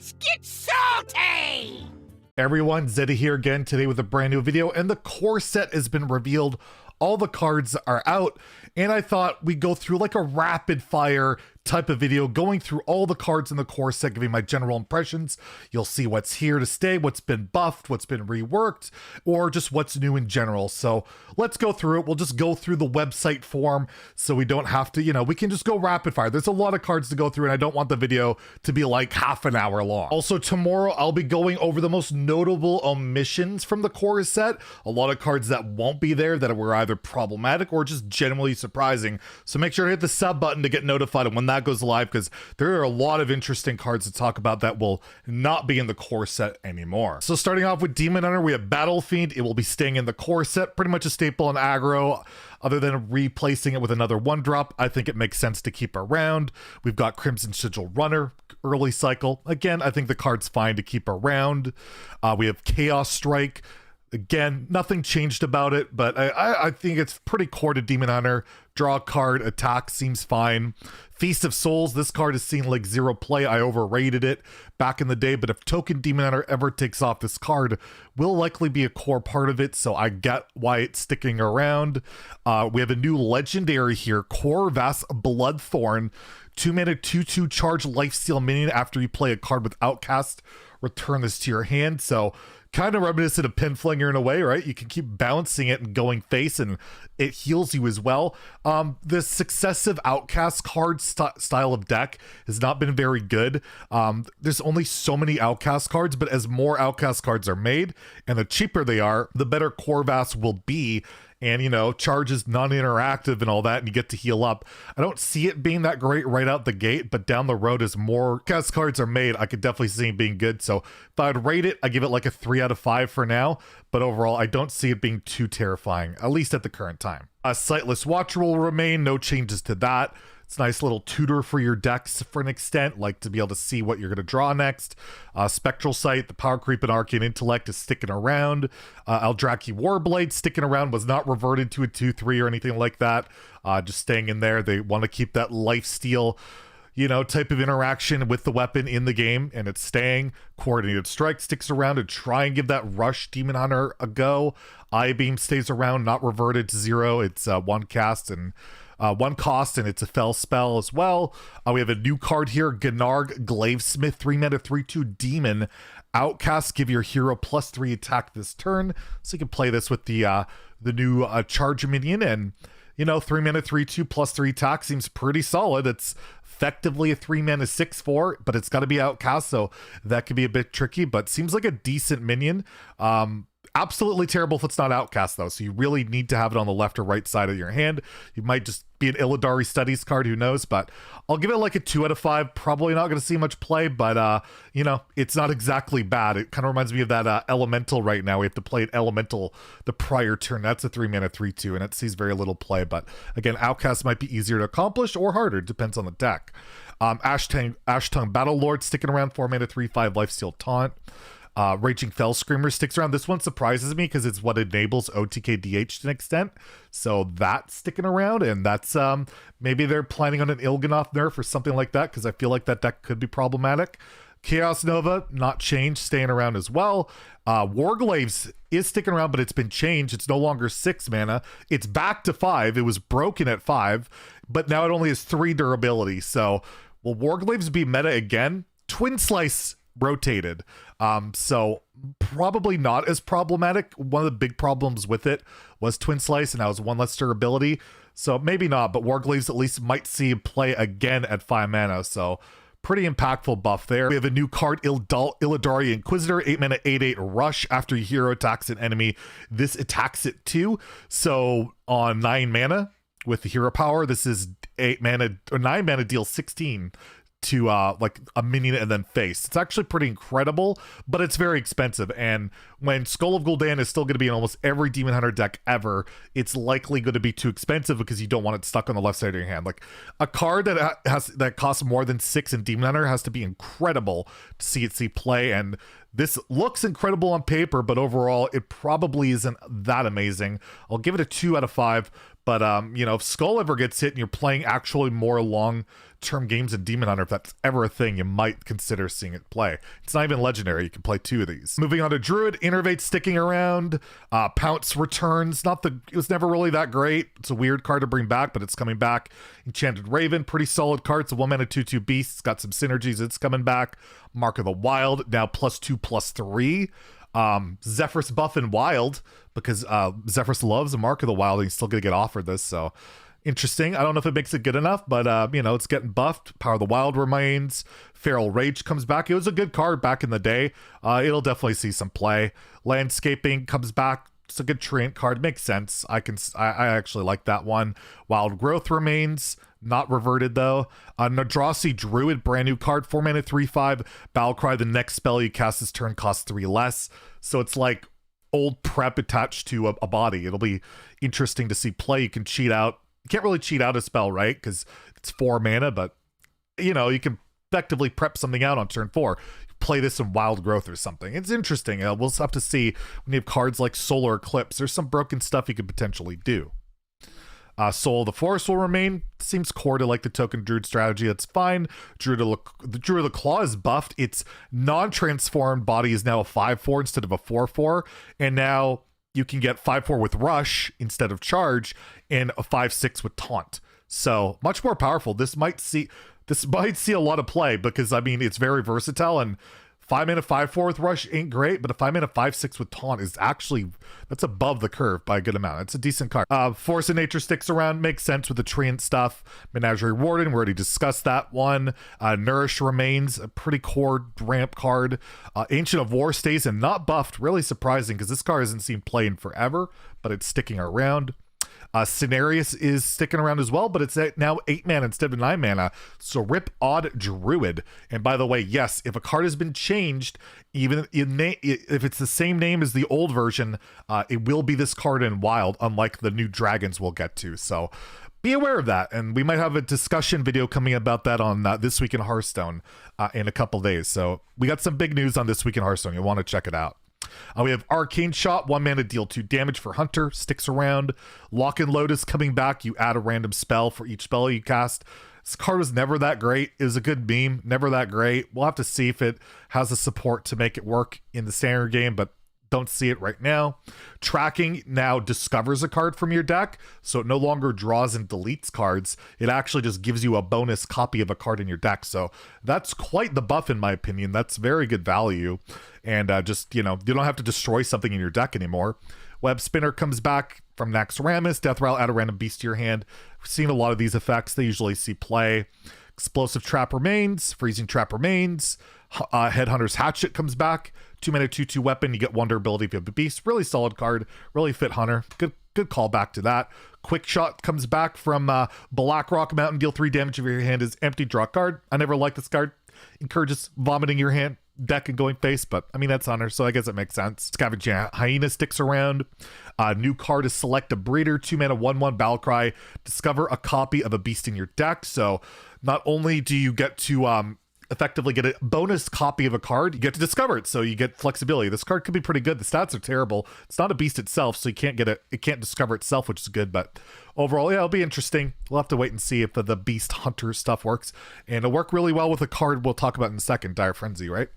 Let's get salty! Everyone, Zeddy here again today with a brand new video, and the core set has been revealed. All the cards are out, and I thought we'd go through like a rapid fire type of video, going through all the cards in the core set, giving my general impressions. You'll see what's here to stay, what's been buffed, what's been reworked, or just what's new in general. So let's go through it. We'll just go through the website form so we don't have to, we can just go rapid fire. There's a lot of cards to go through, and I don't want the video to be like half an hour long. Also, tomorrow I'll be going over the most notable omissions from the core set. A lot of cards that won't be there that were either problematic or just generally surprising. So make sure to hit the sub button to get notified of when that goes live, because there are a lot of interesting cards to talk about that will not be in the core set anymore. So starting off with Demon Hunter, we have Battle Fiend. It will be staying in the core set, pretty much a staple in aggro. Other than replacing it with another 1-drop, I think it makes sense to keep around. We've got Crimson Sigil Runner, early cycle. Again, I think the card's fine to keep around. We have Chaos Strike. Again, nothing changed about it, but I think it's pretty core to Demon Hunter. Draw a card, attack seems fine. Feast of Souls, this card has seen like 0 play. I overrated it back in the day, but if Token Demon Hunter ever takes off, this card will likely be a core part of it, so I get why it's sticking around. We have a new legendary here, Corvus Bloodthorn. 2-mana 2/2 charge lifesteal minion. After you play a card with Outcast, return this to your hand. So kind of reminiscent of Pinflinger in a way, right? You can keep bouncing it and going face, and it heals you as well. The successive Outcast card style of deck has not been very good. There's only so many Outcast cards, but as more Outcast cards are made, and the cheaper they are, the better Corvus will be. And, charge is non-interactive and all that, and you get to heal up. I don't see it being that great right out the gate, but down the road, as more cast cards are made, I could definitely see it being good. So if I would rate it, I give it like a 3 out of 5 for now. But overall, I don't see it being too terrifying, at least at the current time. A Sightless Watcher will remain, no changes to that. It's a nice little tutor for your decks for an extent, like to be able to see what you're going to draw next. Spectral Sight, the Power Creep and Arcane Intellect is sticking around. Eldrazi Warblade sticking around, was not reverted to a 2/3 or anything like that. Just staying in there. They want to keep that lifesteal, type of interaction with the weapon in the game, and it's staying. Coordinated Strike sticks around to try and give that Rush Demon Hunter a go. Eye Beam stays around, not reverted to 0. It's one cost, and it's a fell spell as well. We have a new card here, Gnarg Glavesmith, 3-mana 3/2 demon. Outcast, give your hero +3 attack this turn. So you can play this with the new charge minion, and 3-mana 3/2 +3 attack seems pretty solid. It's effectively a 3-mana 6/4, but it's got to be Outcast, so that could be a bit tricky, but seems like a decent minion. Absolutely terrible if it's not Outcast, though, so you really need to have it on the left or right side of your hand. You might just be an Illidari Studies card, who knows, but I'll give it like a 2 out of 5. Probably not going to see much play, but, it's not exactly bad. It kind of reminds me of that Elemental right now. We have to play an Elemental the prior turn. That's a 3-mana 3/2, and it sees very little play, but again, Outcast might be easier to accomplish or harder, depends on the deck. Ash Tongue Battle Lord sticking around, 4-mana 3/5 Lifesteal Taunt. Raging Fell Screamer sticks around. This one surprises me because it's what enables OTK/DH to an extent, so that's sticking around, and that's maybe they're planning on an Il'gynoth nerf or something like that, because I feel like that deck could be problematic. Chaos Nova, not changed, staying around as well. Warglaves is sticking around, but it's been changed. It's no longer 6 mana. It's back to 5. It was broken at 5, but now it only has 3 durability. So will Warglaves be meta again? Twin Slice rotated, so probably not as problematic. One of the big problems with it was Twin Slice, and that was 1 less durability, so maybe not, but Warglaves at least might see play again at 5 mana, so pretty impactful buff there. We have a new card, Illidari Inquisitor, 8-mana 8/8 Rush. After your hero attacks an enemy, this attacks it too. So on 9 mana with the hero power, this is 8 mana or 9 mana, deal 16 to like a minion and then face. It's actually pretty incredible, but it's very expensive, and when Skull of Gul'dan is still going to be in almost every Demon Hunter deck ever, it's likely going to be too expensive because you don't want it stuck on the left side of your hand. Like a card that costs more than 6 in Demon Hunter has to be incredible to see it see play, and this looks incredible on paper, but overall it probably isn't that amazing. I'll give it a 2 out of 5, but if Skull ever gets hit and you're playing actually more along term games in Demon Hunter, if that's ever a thing, you might consider seeing it play. It's not even legendary. You can play 2 of these. Moving on to Druid, Innervate sticking around. Pounce returns. It was never really that great. It's a weird card to bring back, but it's coming back. Enchanted Raven, pretty solid card. It's a 1-mana 2/2 beast. It's got some synergies. It's coming back. Mark of the Wild, now +2/+3. Zephyrus buff in Wild, because Zephyrus loves a Mark of the Wild, and he's still gonna get offered this, so interesting. I don't know if it makes it good enough, but it's getting buffed. Power of the Wild remains. Feral Rage comes back. It was a good card back in the day. It'll definitely see some play. Landscaping comes back. It's a good treant card. Makes sense. I actually like that one. Wild Growth remains. Not reverted though. Nadrasi Druid, brand new card, 4-mana 3/5. Battlecry, the next spell you cast this turn costs 3 less. So it's like old prep attached to a body. It'll be interesting to see play. You can cheat out. You can't really cheat out a spell, right? Because it's 4 mana, but you can effectively prep something out on turn 4. Play this in Wild Growth or something. It's interesting. We'll have to see when you have cards like Solar Eclipse. There's some broken stuff you could potentially do. Soul of the Forest will remain. Seems core to like the token Druid strategy. That's fine. The Druid of the Claw is buffed. Its non-transformed body is now a 5/4 instead of a 4/4. And now you can get 5/4 with Rush instead of Charge and a 5/6 with Taunt. So much more powerful. This might see a lot of play because it's very versatile, and 5-mana 5/4 with Rush ain't great, but a 5-mana 5/6 with Taunt is that's above the curve by a good amount. It's a decent card. Force of Nature sticks around, makes sense with the treant stuff. Menagerie Warden, we already discussed that one. Nourish remains, a pretty core ramp card. Ancient of War stays and not buffed, really surprising because this card hasn't seen play in forever, but it's sticking around. Cenarius is sticking around as well, but it's now 8 mana instead of 9 mana. So rip Odd Druid. And by the way, yes, if a card has been changed, even if it's the same name as the old version, it will be this card in Wild, unlike the new dragons we'll get to. So be aware of that. And we might have a discussion video coming about that on This Week in Hearthstone in a couple days. So we got some big news on This Week in Hearthstone. You'll want to check it out. We have Arcane Shot, 1 mana, deal 2 damage for Hunter, sticks around. Lock and Load is coming back. You add a random spell for each spell you cast. This card was never that great. It was a good meme, never that great. We'll have to see if it has the support to make it work in the standard game, but don't see it right now. Tracking now discovers a card from your deck, so it no longer draws and deletes cards. It actually just gives you a bonus copy of a card in your deck. So that's quite the buff in my opinion. That's very good value. And you don't have to destroy something in your deck anymore. Web Spinner comes back from Naxxramas. Death Rattle, add a random beast to your hand. We've seen a lot of these effects. They usually see play. Explosive Trap remains. Freezing Trap remains. Headhunter's Hatchet comes back. 2 mana 2/2 weapon. You get Wonder ability if you have a beast. Really solid card. Really fit Hunter. Good callback to that. Quick Shot comes back from Blackrock Mountain. Deal 3 damage if your hand is empty. Draw a card. I never liked this card. Encourages vomiting your hand deck and going face, but that's Hunter, so I guess it makes sense. Scavenging Hyena sticks around. New card is Select a Breeder. 2 mana 1/1 Battlecry. Discover a copy of a beast in your deck. So not only do you get to effectively get a bonus copy of a card, you get to discover it, so you get flexibility. This card could be pretty good. The stats are terrible. It's not a beast itself, so you can't get it. It can't discover itself, which is good, but overall, yeah, it'll be interesting. We'll have to wait and see if the beast hunter stuff works, and it'll work really well with a card we'll talk about in a second, Dire Frenzy, right?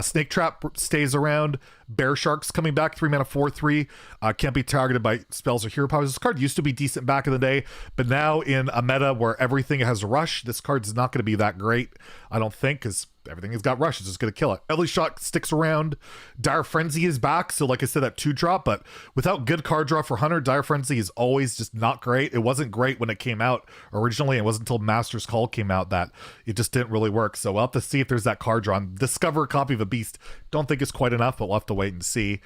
Snake Trap stays around. Bear Shark's coming back, 3 mana 4/3. Can't be targeted by spells or hero powers. This card used to be decent back in the day, but now in a meta where everything has rush, this card's not going to be that great, I don't think, because everything has got rush. It's just going to kill it. Deadly Shot sticks around. Dire Frenzy is back. So like I said, that 2-drop, but without good card draw for Hunter, Dire Frenzy is always just not great. It wasn't great when it came out originally. It wasn't until Master's Call came out that it just didn't really work. So we'll have to see if there's that card draw. Discover a copy of a beast. Don't think it's quite enough, but we'll have to wait and see.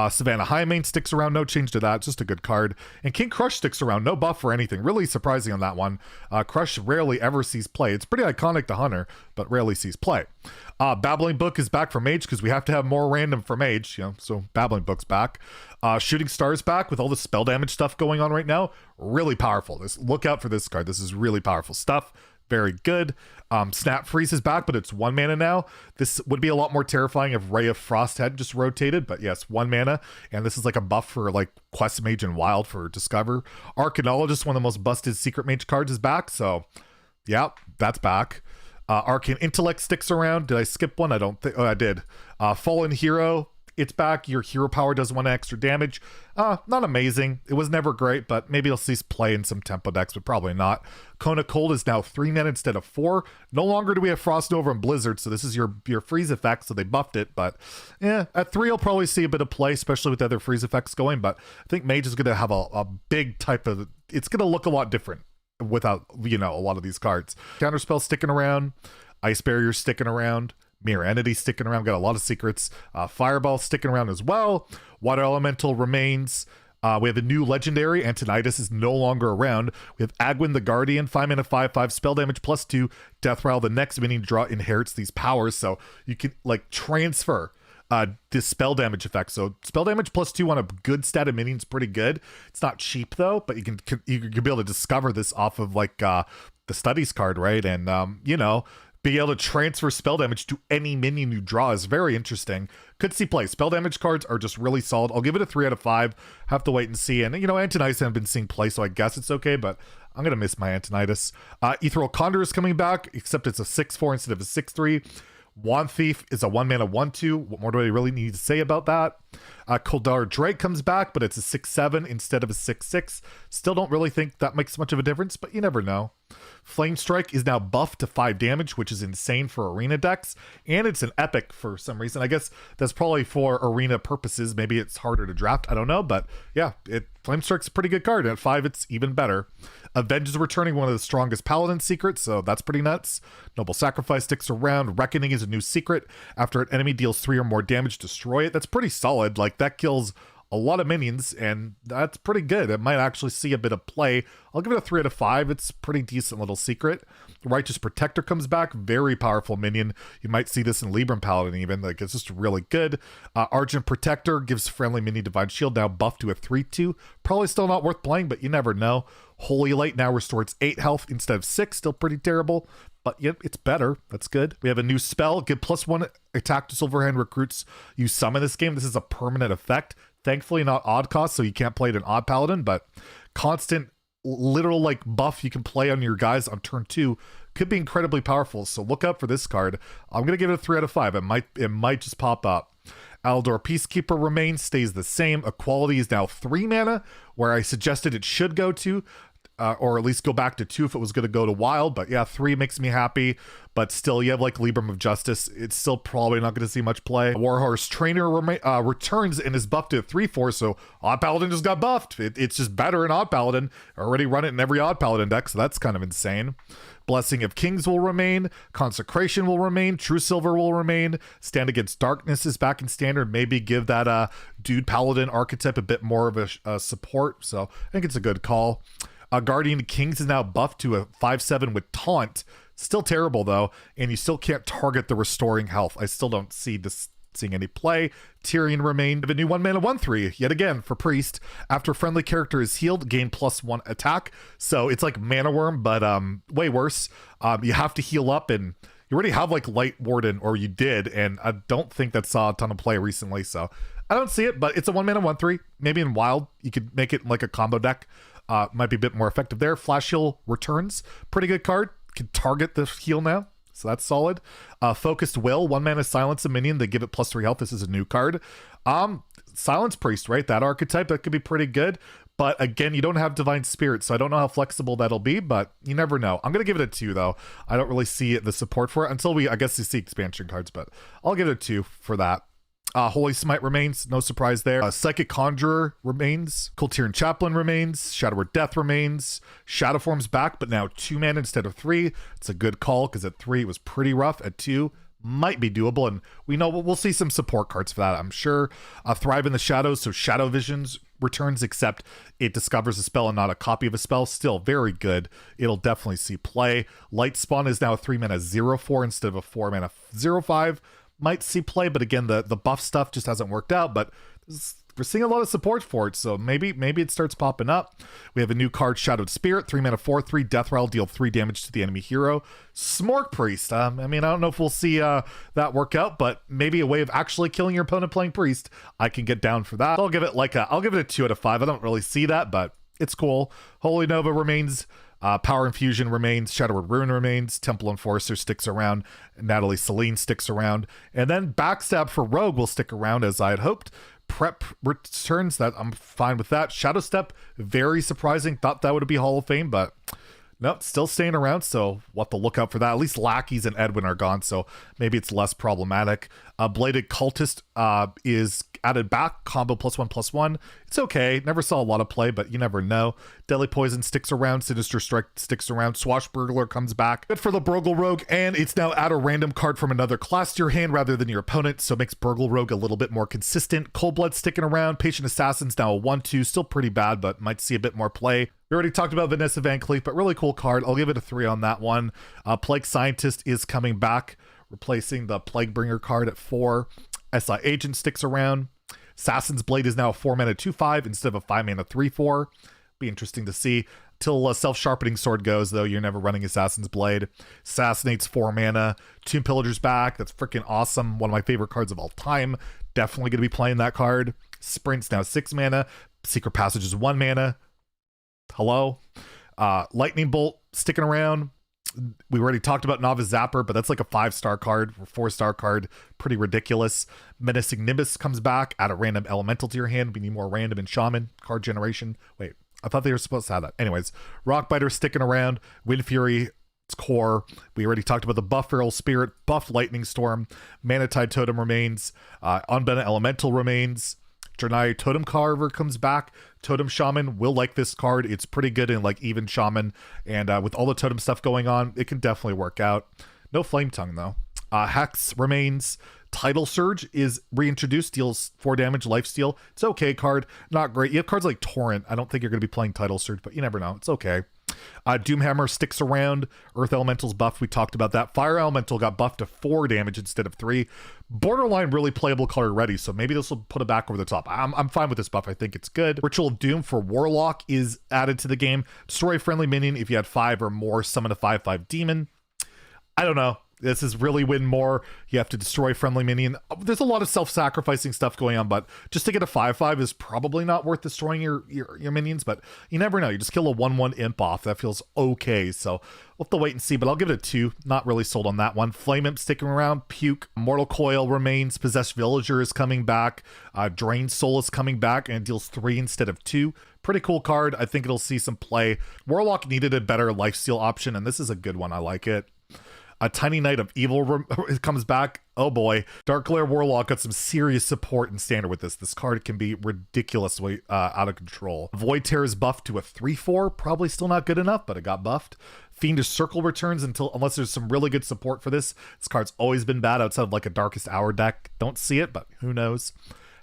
Savannah Highmane sticks around. No change to that. It's just a good card. And King Crush sticks around. No buff or anything. Really surprising on that one. Crush rarely ever sees play. It's pretty iconic to Hunter, but rarely sees play. Babbling Book is back for Mage because we have to have more random for Mage, so Babbling Book's back. Shooting Star's back with all the spell damage stuff going on right now. Really powerful. Look out for this card. This is really powerful stuff. Very good. Snap Freeze is back, but it's 1 mana now. This would be a lot more terrifying if Ray of Frost had just rotated, but yes, 1 mana, and this is like a buff for like Quest Mage and Wild for Discover. Arcanologist, one of the most busted Secret Mage cards, is back, so Yep, that's back. Arcane Intellect sticks around. Did I skip one? I don't think. Oh, I did. Fallen Hero, it's back. Your hero power does 1 extra damage. Not amazing. It was never great, but maybe you'll see play in some tempo decks, but probably not. Kona Cold is now 3 mana instead of 4. No longer do we have Frost Nova and Blizzard, so this is your freeze effect, so they buffed it, but yeah, at 3 you'll probably see a bit of play, especially with the other freeze effects going, but I think Mage is going to have a big type of, it's going to look a lot different without, you know, a lot of these cards. Counterspell sticking around, Ice Barrier sticking around, Mirror Entity sticking around, got a lot of secrets. Fireball sticking around as well. Water Elemental remains. We have a new legendary. Antonidas is no longer around. We have Agwyn the Guardian, 5 mana, 5/5, spell damage +2. Death Rattle, the next minion draw inherits these powers, so you can like transfer this spell damage effect. So spell damage +2 on a good stat of minions, pretty good. It's not cheap though, but you can be able to discover this off of like the studies card, right? And you know, being able to transfer spell damage to any minion you draw is very interesting. Could see play. Spell damage cards are just really solid. I'll give it a 3 out of 5. Have to wait and see. And, you know, Antonidas haven't been seeing play, so I guess it's okay, but I'm going to miss my Antonidas. Ethereal Condor is coming back, except it's a 6/4 instead of a 6/3. Wand Thief is a 1 mana 1/2. What more do I really need to say about that? Koldar Drake comes back, but it's a 6/7 instead of a 6/6. Still don't really think that makes much of a difference, but you never know. Flame Strike is now buffed to 5 damage, which is insane for arena decks, and it's an epic for some reason. I guess that's probably for arena purposes. Maybe it's harder to draft, I don't know, but yeah, Flame Strike's a pretty good card. At 5, it's even better. Avenge is returning, one of the strongest Paladin secrets, so that's pretty nuts. Noble Sacrifice sticks around. Reckoning is a new secret. After an enemy deals 3 or more damage, destroy it. That's pretty solid. Like, that kills a lot of minions, and that's pretty good. It might actually see a bit of play. I'll give it a 3 out of 5. It's a pretty decent little secret. Righteous Protector comes back. Very powerful minion. You might see this in Libram Paladin even. Like, it's just really good. Argent Protector gives friendly minion Divine Shield, now buffed to a 3/2. Probably still not worth playing, but you never know. Holy Light now restores 8 health instead of 6. Still pretty terrible, but yep, it's better. That's good. We have a new spell. Give +1 attack to Silverhand recruits you summon this game. This is a permanent effect. Thankfully not odd cost, so you can't play it in odd Paladin, but constant literal like buff you can play on your guys on turn 2 could be incredibly powerful. So look out for this card. I'm gonna give it a 3 out of 5. It might just pop up. Aldor Peacekeeper remains, stays the same. Equality is now 3 mana, where I suggested it should go to, or at least go back to 2 if it was going to go to wild. But yeah, 3 makes me happy. But still, you have like Libram of Justice. It's still probably not going to see much play. Warhorse Trainer returns and is buffed to 3/4. So Odd Paladin just got buffed. It's just better in Odd Paladin. Already run it in every Odd Paladin deck, so that's kind of insane. Blessing of Kings will remain. Consecration will remain. True Silver will remain. Stand Against Darkness is back in standard. Maybe give that Dude Paladin archetype a bit more of a support. So I think it's a good call. Guardian of Kings is now buffed to a 5/7 with Taunt. Still terrible though, and you still can't target the restoring health. I still don't see this seeing any play. Tyrion remained. Have a new 1 mana 1/3 yet again for Priest. After friendly character is healed, gain +1 attack. So it's like Mana Worm, but way worse. You have to heal up, and you already have like Light Warden, or you did, and I don't think that saw a ton of play recently. So I don't see it, but it's a 1 mana 1/3. Maybe in Wild you could make it like a combo deck. Might be a bit more effective there. Flash Heal returns. Pretty good card. Can target the heal now, so that's solid. Focused Will, 1 mana silence a minion. They give it +3 health. This is a new card. Silence Priest, right? That archetype, that could be pretty good. But again, you don't have Divine Spirit, so I don't know how flexible that'll be, but you never know. I'm going to give it a 2, though. I don't really see the support for it until I guess you see expansion cards, but I'll give it a 2 for that. Holy Smite remains, no surprise there. Psychic Conjurer remains. Kultiran Chaplain remains. Shadow of Death remains. Shadow Form's back, but now 2 mana instead of 3. It's a good call, because at 3 it was pretty rough. At 2, might be doable, and we know we'll see some support cards for that, I'm sure. Thrive in the Shadows, so Shadow Visions returns, except it discovers a spell and not a copy of a spell. Still very good. It'll definitely see play. Light Spawn is now a 3 mana 0/4 instead of a 4 mana 0/5. Might see play, but again, the buff stuff just hasn't worked out, but we're seeing a lot of support for it, so maybe it starts popping up. We have a new card, Shadowed Spirit, 3 mana 4/3, Death Rattle, deal 3 damage to the enemy hero. Smork Priest, I mean, I don't know if we'll see that work out, but maybe a way of actually killing your opponent playing Priest. I can get down for that. I'll give it a 2 out of 5. I don't really see that, but it's cool. Holy Nova remains. Power Infusion remains, Shadowward Ruin remains, Temple Enforcer sticks around, Natalie Celine sticks around, and then Backstab for Rogue will stick around as I had hoped. Prep returns, that I'm fine with that. Shadow Step, very surprising. Thought that would be Hall of Fame, but nope, still staying around, so we'll have to look out for that. At least Lackeys and Edwin are gone, so maybe it's less problematic. Bladed Cultist is added back, combo +1/+1. It's okay, never saw a lot of play, but you never know. Deadly Poison sticks around, Sinister Strike sticks around, Swashbuckler comes back. Good for the Burgle Rogue, and it's now add a random card from another class to your hand rather than your opponent, so it makes Burgle Rogue a little bit more consistent. Cold Blood sticking around, Patient Assassin's now a 1/2, still pretty bad, but might see a bit more play. We already talked about Vanessa Van Cleef, but really cool card. I'll give it a 3 on that one. Plague Scientist is coming back, replacing the Plaguebringer card at 4. SI Agent sticks around. Assassin's Blade is now a 4-mana 2/5 instead of a 5-mana 3/4. Be interesting to see. Till Self-Sharpening Sword goes, though, you're never running Assassin's Blade. Assassinate's 4 mana. Tomb Pillager's back. That's freaking awesome. One of my favorite cards of all time. Definitely going to be playing that card. Sprint's now 6 mana. Secret Passage is 1 mana. Hello. Lightning Bolt sticking around. We already talked about Novice Zapper, but that's like a 5-star card or 4-star card. Pretty ridiculous. Menacing Nimbus comes back. Add a random elemental to your hand. We need more random in Shaman card generation. Wait, I thought they were supposed to have that. Anyways, Rockbiter sticking around. Wind Fury, its core. We already talked about the buff Feral Spirit, buff Lightning Storm. Manatide Totem remains. Unbent Elemental remains. Janai Totem Carver comes back. Totem Shaman will like this card. It's pretty good in like even Shaman, and with all the totem stuff going on, it can definitely work out. No Flame Tongue though. Hex remains. Tidal Surge is reintroduced, deals 4 damage, lifesteal. It's okay card, not great. You have cards like Torrent. I don't think you're going to be playing Tidal Surge, but you never know. It's okay. Doomhammer sticks around. Earth Elemental's buffed. We talked about that. Fire Elemental got buffed to 4 damage instead of 3. Borderline really playable card already, so maybe this will put it back over the top. I'm fine with this buff. I think it's good. Ritual of Doom for Warlock is added to the game. Destroy a friendly minion if you had 5 or more. Summon a 5/5 demon. I don't know. This is really win more. You have to destroy a friendly minion. There's a lot of self-sacrificing stuff going on, but just to get a 5/5 is probably not worth destroying your minions, but you never know. You just kill a 1/1 imp off. That feels okay, so we'll have to wait and see, but I'll give it a 2. Not really sold on that one. Flame Imp sticking around. Puke. Mortal Coil remains. Possessed Villager is coming back. Drained Soul is coming back and deals 3 instead of 2. Pretty cool card. I think it'll see some play. Warlock needed a better lifesteal option, and this is a good one. I like it. A Tiny Knight of Evil comes back. Oh boy. Dark Glare Warlock got some serious support in Standard with this. This card can be ridiculously out of control. Void Tear is buffed to a 3/4. Probably still not good enough, but it got buffed. Fiendish Circle returns unless there's some really good support for this. This card's always been bad outside of like a Darkest Hour deck. Don't see it, but who knows.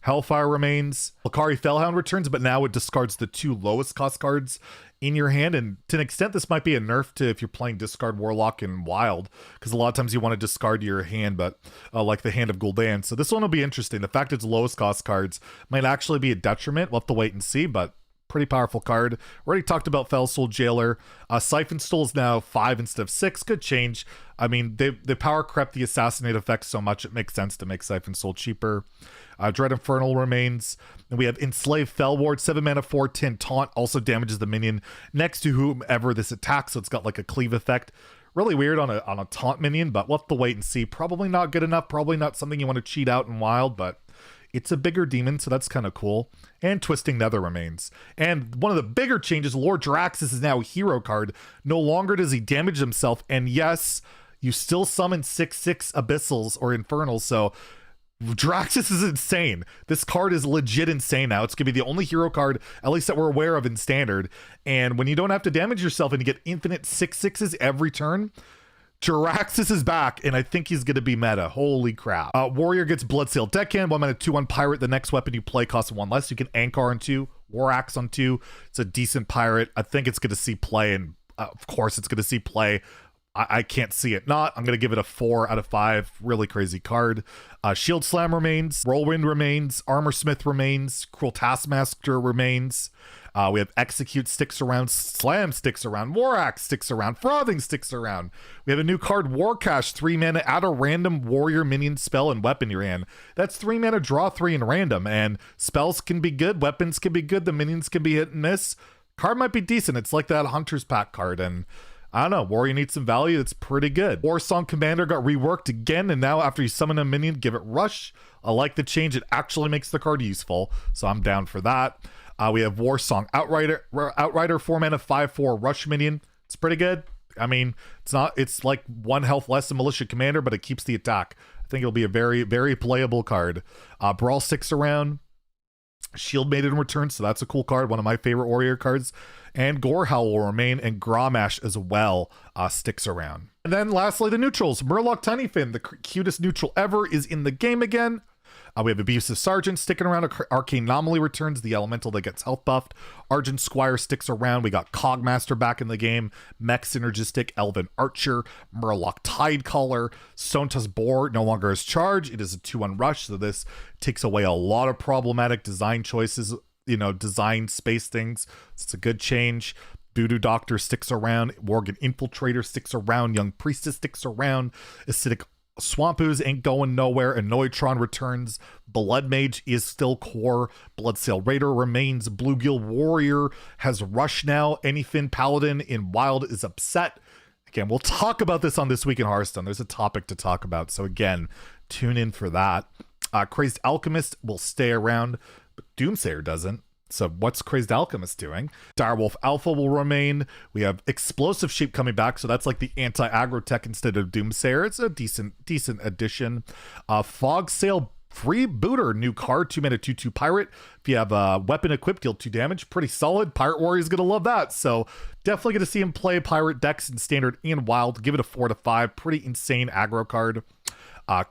Hellfire remains. Lakari Fellhound returns, but now it discards the 2 lowest cost cards in your hand, and to an extent this might be a nerf to if you're playing discard Warlock in Wild, because a lot of times you want to discard your hand, but like the Hand of Gul'dan. So this one will be interesting. The fact it's lowest cost cards might actually be a detriment. We'll have to wait and see, but pretty powerful card. Already talked about Fellsoul Jailer. Siphon Stool is now 5 instead of 6. Good change. I mean, they power crept the Assassinate effect so much, it makes sense to make Siphon Soul cheaper. Dread Infernal remains. And we have Enslave Fellward, 7 mana 4/10 taunt, also damages the minion next to whomever this attacks, so it's got like a cleave effect. Really weird on a taunt minion, but we'll have to wait and see. Probably not good enough, probably not something you want to cheat out in Wild, but it's a bigger demon, so that's kind of cool. And Twisting Nether remains. And one of the bigger changes, Lord Draxus is now a hero card. No longer does he damage himself, and yes, you still summon 6/6 Abyssals or Infernals, so Draxus is insane. This card is legit insane now. It's going to be the only hero card, at least that we're aware of in Standard. And when you don't have to damage yourself and you get infinite 6/6s every turn, Draxus is back, and I think he's going to be meta. Holy crap. Warrior gets Bloodsail Deckhand, 1 mana 2/1 Pirate. The next weapon you play costs 1 less. You can Ankar on 2, War Axe on 2. It's a decent pirate. I think it's going to see play, and of course it's going to see play. I can't see it not. I'm going to give it a 4 out of 5. Really crazy card. Shield Slam remains. Whirlwind remains. Armor Smith remains. Cruel Taskmaster remains. We have Execute sticks around. Slam sticks around. War Axe sticks around. Frothing sticks around. We have a new card, Warcash, 3 mana. Add a random warrior minion spell and weapon you're in. That's 3 mana, draw 3 in random. And spells can be good. Weapons can be good. The minions can be hit and miss. Card might be decent. It's like that Hunter's Pack card, and I don't know, Warrior needs some value. It's pretty good. Warsong Commander got reworked again, and now after you summon a minion, give it Rush. I like the change. It actually makes the card useful, so I'm down for that. We have Warsong Outrider 4-mana 5/4 Rush minion. It's pretty good. I mean, it's like 1 health less than Militia Commander, but it keeps the attack. I think it'll be a very, very playable card. Brawl sticks around. Shield Maiden returns, so that's a cool card. One of my favorite Warrior cards. And Gorehowl will remain, and Grommash as well sticks around. And then lastly, the neutrals. Murloc Tinyfin, the cutest neutral ever, is in the game again. We have Abusive Sergeant sticking around. Arcane Anomaly returns, the elemental that gets health buffed. Argent Squire sticks around. We got Cogmaster back in the game. Mech Synergistic, Elven Archer, Murloc Tidecaller. Stonetusk Boar no longer has charge. It is a 2/1 rush, so this takes away a lot of problematic design choices, design space things. So it's a good change. Voodoo Doctor sticks around. Worgen Infiltrator sticks around. Young Priestess sticks around. Acidic Swamp Ooze ain't going nowhere, and Noitron returns. Blood Mage is still core. Bloodsail Raider remains. Bluegill Warrior has Rush now. Anyfin Paladin in Wild is upset. Again, we'll talk about this on This Week in Hearthstone. There's a topic to talk about, so again, tune in for that. Crazed Alchemist will stay around, but Doomsayer doesn't. So what's Crazed Alchemist doing? Direwolf Alpha will remain. We have Explosive Shape coming back, so that's like the anti-aggro tech instead of Doomsayer. It's a decent addition. Fog Sail Freebooter, new card, 2-mana 2/2 Pirate. If you have a weapon equipped, deal 2 damage. Pretty solid. Pirate Warrior's gonna love that. So definitely gonna see him play Pirate decks in Standard and Wild. Give it a 4/5. Pretty insane aggro card.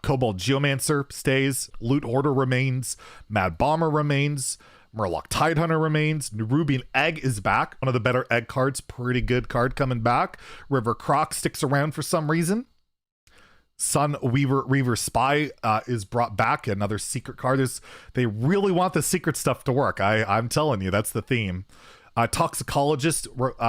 Cobalt Geomancer stays. Loot Hoarder remains. Mad Bomber remains. Murloc Tidehunter remains. Nerubian Egg is back. One of the better egg cards. Pretty good card coming back. River Croc sticks around for some reason. Sun Reaver Spy is brought back. Another secret card. They really want the secret stuff to work. I'm telling you, that's the theme. Toxicologist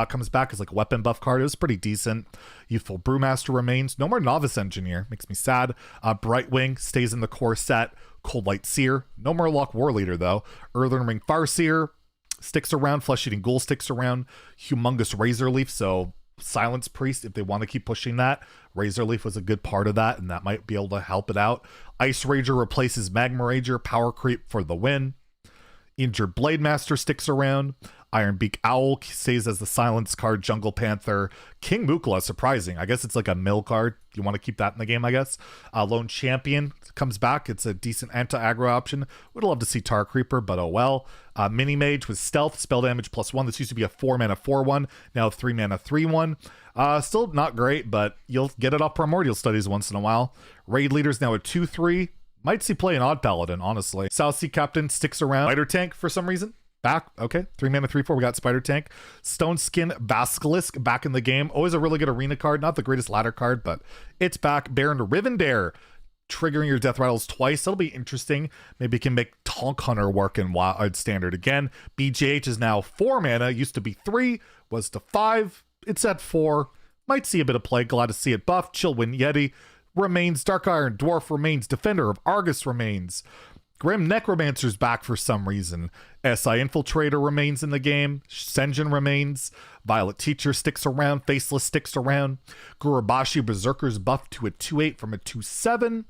comes back as like a weapon buff card. It was pretty decent. Youthful Brewmaster remains. No more Novice Engineer. Makes me sad. Brightwing stays in the core set. Cold Light Seer. No more Murloc War Leader though. Earthern Ring Farseer sticks around. Flesh Eating Ghoul sticks around. Humongous Razor Leaf. So Silence Priest, if they want to keep pushing that. Razor Leaf was a good part of that, and that might be able to help it out. Ice Rager replaces Magma Rager. Power Creep for the win. Injured Blade Master sticks around. Ironbeak Owl stays as the silence card. Jungle Panther. King Mukla, surprising. I guess it's like a mill card. You want to keep that in the game, I guess. Lone Champion comes back. It's a decent anti-aggro option. Would love to see Tar Creeper, but oh well. Mini Mage with Stealth, spell damage +1. This used to be a 4-mana 4/1. Now 3-mana 3/1. Still not great, but you'll get it off Primordial Studies once in a while. Raid Leader's now a 2/3. Might see play an Odd Paladin, honestly. South Sea Captain sticks around. Spider Tank for some reason. Back. Okay. 3-mana 3/4. We got Spider Tank. Stone Skin Basilisk back in the game. Always a really good arena card. Not the greatest ladder card, but it's back. Baron Rivendare. Triggering your death rattles twice. That'll be interesting. Maybe you can make Tonk Hunter work in Wild Standard again. BJH is now 4 mana. Used to be 3. Was to 5. It's at 4. Might see a bit of play. Glad to see it buffed. Chillwind Yeti remains. Dark Iron Dwarf remains. Defender of Argus remains. Grim Necromancer's back for some reason. SI Infiltrator remains in the game. Senjin remains. Violet Teacher sticks around. Faceless sticks around. Gurubashi Berserker's buffed to a 2/8 from a 2/7.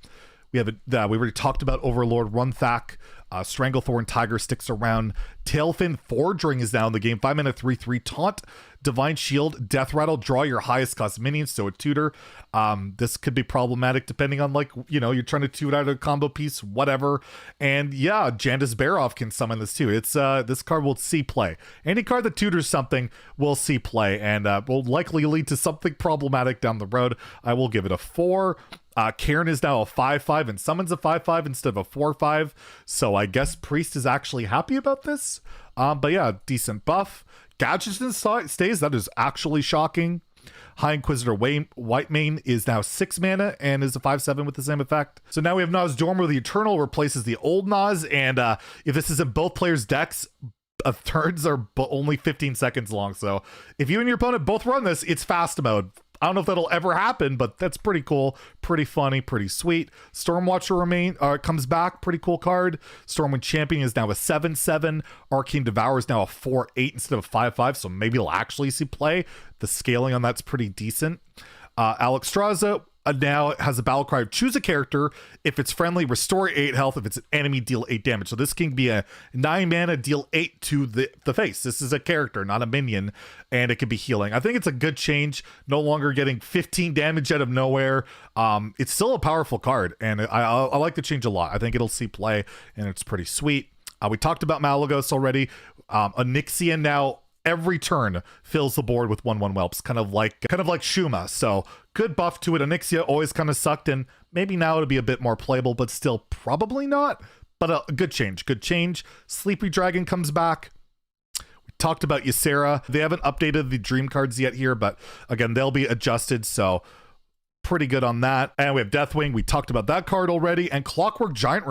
We have we already talked about Overlord Runthak. Stranglethorn Tiger sticks around. Tailfin Forging is now in the game. 5-mana 3/3 Taunt. Divine Shield, Death Rattle, draw your highest cost minions, so a tutor. This could be problematic depending on, like, you're trying to toot out a combo piece, whatever. And yeah, Jandis Barov can summon this too. It's this card will see play. Any card that tutors something will see play, and will likely lead to something problematic down the road. I will give it a 4. Karen is now a 5/5 and summons a 5/5 instead of a 4/5. So I guess Priest is actually happy about this. But yeah, decent buff. Gadgeton stays. That is actually shocking. High Inquisitor Whitemane is now 6 mana and is a 5/7 with the same effect. So now we have Nas Dormer the Eternal replaces the old Nas. And if this is in both players' decks, turns are only 15 seconds long. So if you and your opponent both run this, it's fast mode. I don't know if that'll ever happen, but that's pretty cool, pretty funny, pretty sweet. Stormwatcher comes back, pretty cool card. Stormwind Champion is now a 7/7. Arcane Devourer is now a 4/8 instead of 5/5, so maybe it'll actually see play. The scaling on that's pretty decent. Alexstrasza now has a battle cry of choose a character. If it's friendly, restore 8 health. If it's an enemy, deal 8 damage. So this can be a 9 mana, deal 8 to the face. This is a character, not a minion, and it could be healing. I think it's a good change. No longer getting 15 damage out of nowhere. It's still a powerful card, and I like the change a lot. I think it'll see play, and it's pretty sweet. We talked about Malagos already. Onyxia now every turn fills the board with 1/1 whelps, kind of like Shuma. So good buff to it. Onyxia always kind of sucked in. Maybe now it'll be a bit more playable, but still probably not. But a good change. Good change. Sleepy Dragon comes back. We talked about Ysera. They haven't updated the dream cards yet here, but again, they'll be adjusted. So pretty good on that. And we have Deathwing. We talked about that card already. And Clockwork Giant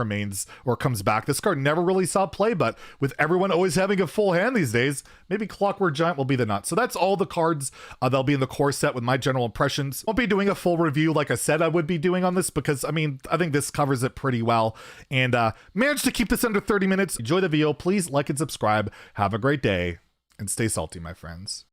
comes back. This card never really saw play, but with everyone always having a full hand these days, maybe Clockwork Giant will be the nut. So that's all the cards that'll be in the core set with my general impressions. Won't be doing a full review like I said I would be doing on this because, I mean, I think this covers it pretty well. And managed to keep this under 30 minutes. Enjoy the video. Please like and subscribe. Have a great day and stay salty, my friends.